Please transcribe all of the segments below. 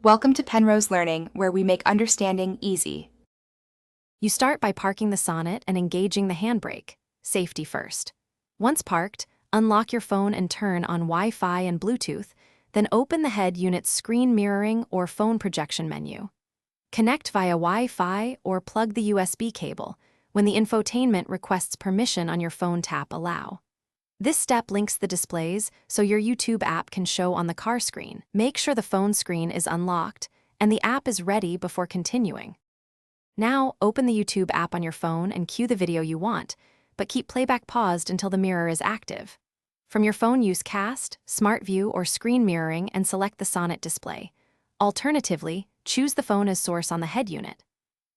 Welcome to Penrose Learning, where we make understanding easy. You start by parking the Sonet and engaging the handbrake. Safety first. Once parked, unlock your phone and turn on Wi-Fi and Bluetooth, then open the head unit's screen mirroring or phone projection menu. Connect via Wi-Fi or plug the USB cable. When the infotainment requests permission on your phone, tap Allow. This step links the displays so your YouTube app can show on the car screen. Make sure the phone screen is unlocked and the app is ready before continuing. Now, open the YouTube app on your phone and cue the video you want, but keep playback paused until the mirror is active. From your phone, use Cast, Smart View, or Screen Mirroring and select the Sonet display. Alternatively, choose the phone as source on the head unit.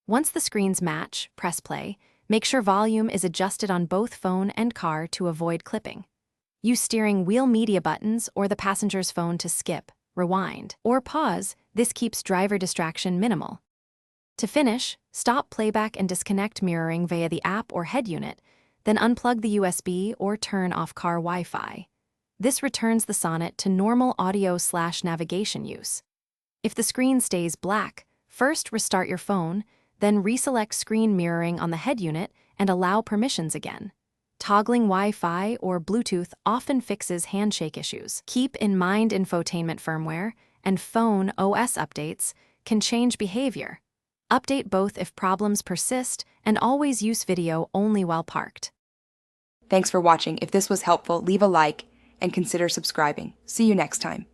Once the screens match, press play. Make sure volume is adjusted on both phone and car to avoid clipping. Use steering wheel media buttons or the passenger's phone to skip, rewind, or pause. This keeps driver distraction minimal. To finish, stop playback and disconnect mirroring via the app or head unit, then unplug the USB or turn off car Wi-Fi. This returns the Sonet to normal audio/navigation use. If the screen stays black, first restart your phone, then reselect screen mirroring on the head unit and allow permissions again. Toggling Wi-Fi or Bluetooth often fixes handshake issues. Keep in mind infotainment firmware and phone OS updates can change behavior. Update both if problems persist and always use video only while parked. Thanks for watching. If this was helpful, leave a like and consider subscribing. See you next time.